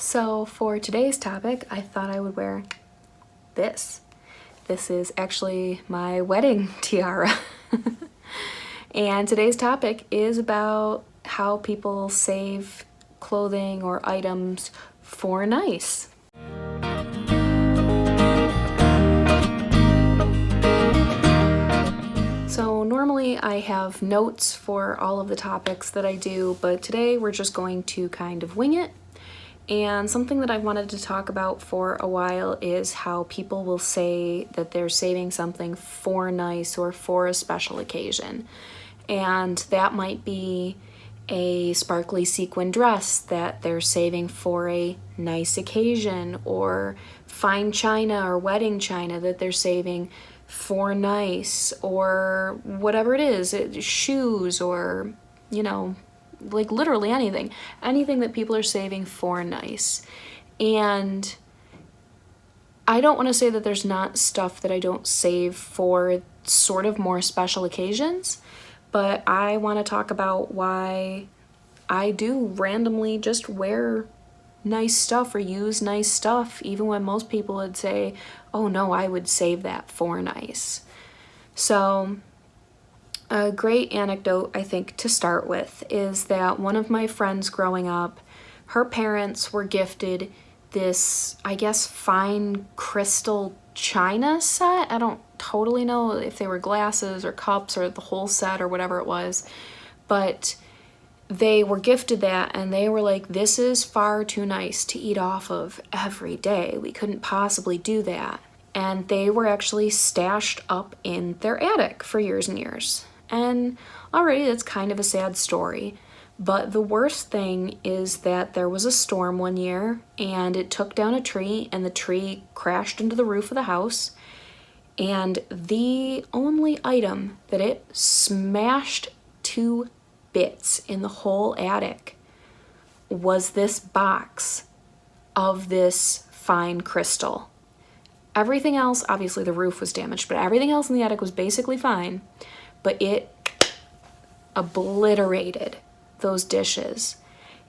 So for today's topic, I thought I would wear this. This is actually my wedding tiara. And today's topic is about how people save clothing or items for nice. So normally I have notes for all of the topics that I do, but today we're just going to kind of wing it. And something that I wanted to talk about for a while is how people will say that they're saving something for nice or for a special occasion. And that might be a sparkly sequin dress that they're saving for a nice occasion, or fine china or wedding china that they're saving for nice, or whatever it is, shoes, or, like literally anything that people are saving for nice. And I don't want to say that there's not stuff that I don't save for sort of more special occasions, but I want to talk about why I do randomly just wear nice stuff or use nice stuff, even when most people would say, oh no, I would save that for nice. So a great anecdote, I think, to start with is that one of my friends growing up, her parents were gifted this, I guess, fine crystal china set. I don't totally know if they were glasses or cups or the whole set or whatever it was, but they were gifted that, and they were like, this is far too nice to eat off of every day. We couldn't possibly do that. And they were actually stashed up in their attic for years and years. And already that's kind of a sad story. But the worst thing is that there was a storm one year, and it took down a tree, and the tree crashed into the roof of the house. And the only item that it smashed to bits in the whole attic was this box of this fine crystal. Everything else, obviously the roof was damaged, but everything else in the attic was basically fine. But it obliterated those dishes.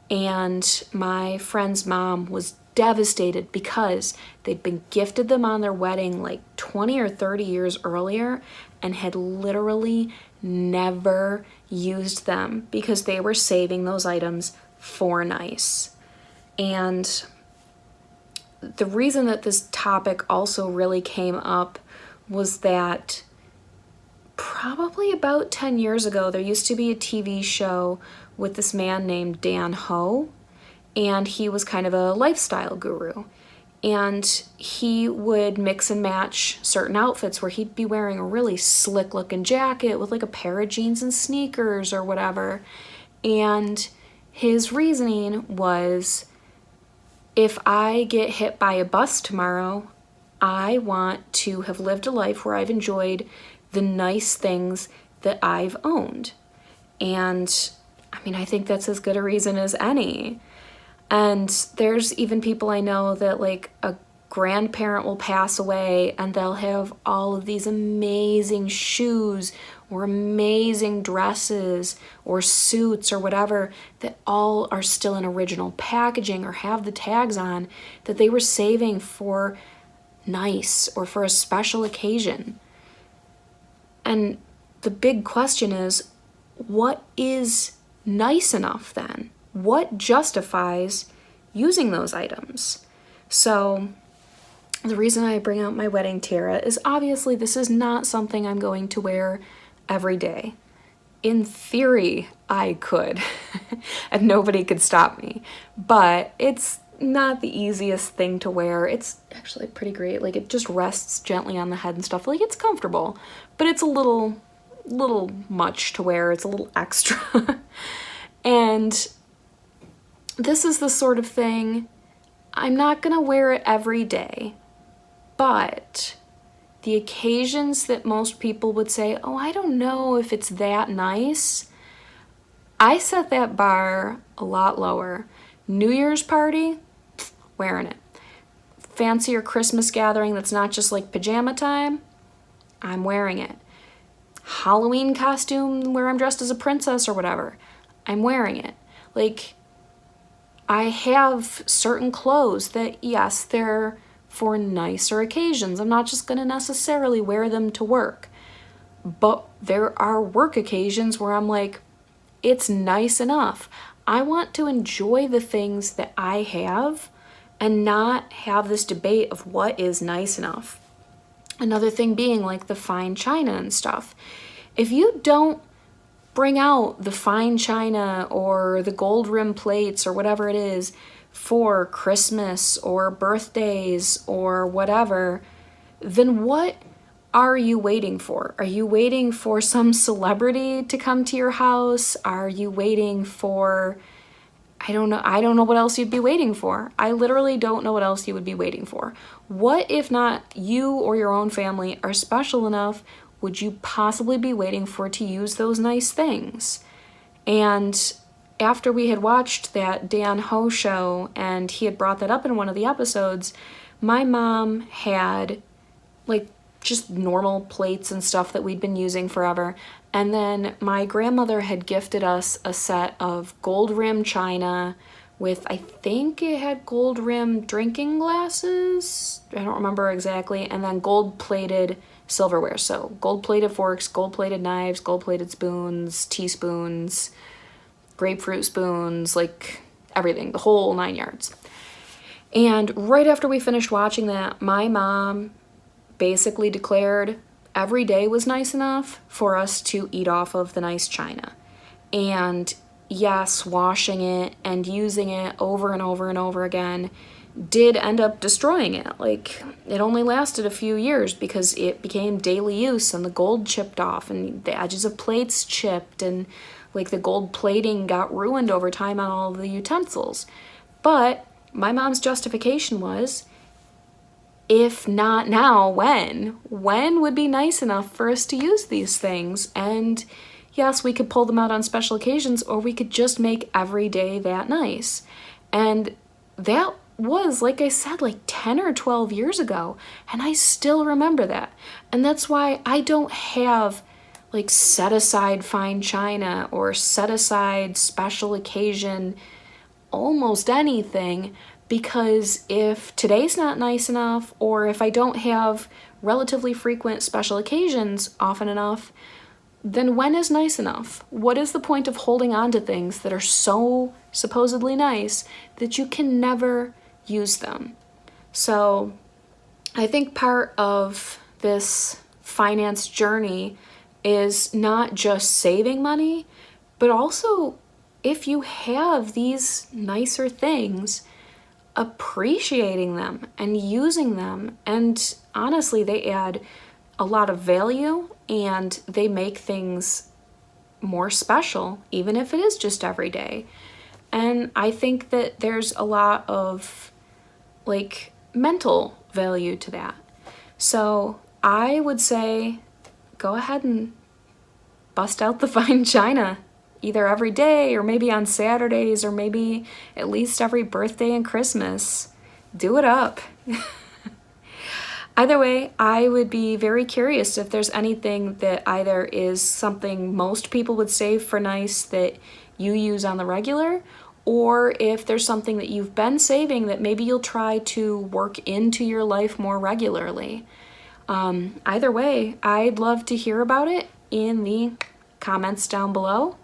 And my friend's mom was devastated because they'd been gifted them on their wedding like 20 or 30 years earlier and had literally never used them because they were saving those items for nice. And the reason that this topic also really came up was that probably about 10 years ago, there used to be a TV show with this man named Dan Ho, and he was kind of a lifestyle guru. And he would mix and match certain outfits where he'd be wearing a really slick looking jacket with like a pair of jeans and sneakers or whatever. And his reasoning was, if I get hit by a bus tomorrow, I want to have lived a life where I've enjoyed the nice things that I've owned. And I think that's as good a reason as any. And there's even people I know that like a grandparent will pass away and they'll have all of these amazing shoes or amazing dresses or suits or whatever that all are still in original packaging or have the tags on that they were saving for nice or for a special occasion. And the big question is, what is nice enough then? What justifies using those items? So the reason I bring out my wedding tiara is obviously this is not something I'm going to wear every day. In theory, I could, and nobody could stop me, but it's not the easiest thing to wear. It's actually pretty great. Like, it just rests gently on the head and stuff. Like, it's comfortable, but it's a little much to wear. It's a little extra. And this is the sort of thing, I'm not gonna wear it every day, but the occasions that most people would say, oh, I don't know if it's that nice, I set that bar a lot lower. New Year's party, wearing it. Fancier Christmas gathering that's not just like pajama time, I'm wearing it. Halloween costume where I'm dressed as a princess or whatever, I'm wearing it. Like, I have certain clothes that, yes, they're for nicer occasions. I'm not just going to necessarily wear them to work. But there are work occasions where I'm like, it's nice enough. I want to enjoy the things that I have and not have this debate of what is nice enough. Another thing being like the fine china and stuff. If you don't bring out the fine china or the gold rim plates or whatever it is for Christmas or birthdays or whatever, then what are you waiting for? Are you waiting for some celebrity to come to your house? Are you waiting for, I don't know what else you'd be waiting for. I literally don't know what else you would be waiting for. What if not you or your own family are special enough would you possibly be waiting for to use those nice things? And after we had watched that Dan Ho show and he had brought that up in one of the episodes, my mom had like just normal plates and stuff that we'd been using forever. And then my grandmother had gifted us a set of gold rim china with, I think it had gold rim drinking glasses. I don't remember exactly. And then gold plated silverware. So gold plated forks, gold plated knives, gold plated spoons, teaspoons, grapefruit spoons, like everything, the whole 9 yards. And right after we finished watching that, my mom basically declared every day was nice enough for us to eat off of the nice china. And yes, washing it and using it over and over and over again did end up destroying it. Like, it only lasted a few years because it became daily use and the gold chipped off and the edges of plates chipped and like the gold plating got ruined over time on all of the utensils. But my mom's justification was, if not now, when? When would be nice enough for us to use these things? And yes, we could pull them out on special occasions, or we could just make every day that nice. And that was, like I said, like 10 or 12 years ago, and I still remember that. And that's why I don't have like set aside fine china or set aside special occasion almost anything, because if today's not nice enough, or if I don't have relatively frequent special occasions often enough, then when is nice enough? What is the point of holding on to things that are so supposedly nice that you can never use them? So I think part of this finance journey is not just saving money, but also, if you have these nicer things, appreciating them and using them. And honestly, they add a lot of value and they make things more special, even if it is just every day. And I think that there's a lot of like mental value to that. So I would say go ahead and bust out the fine china, either every day or maybe on Saturdays or maybe at least every birthday and Christmas. Do it up. Either way, I would be very curious if there's anything that either is something most people would save for nice that you use on the regular, or if there's something that you've been saving that maybe you'll try to work into your life more regularly. Either way, I'd love to hear about it in the comments down below,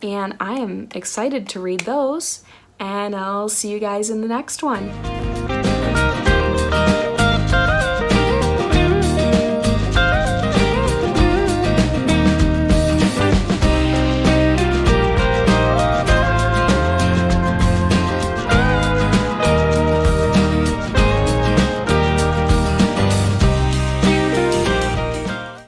and I am excited to read those, and I'll see you guys in the next one.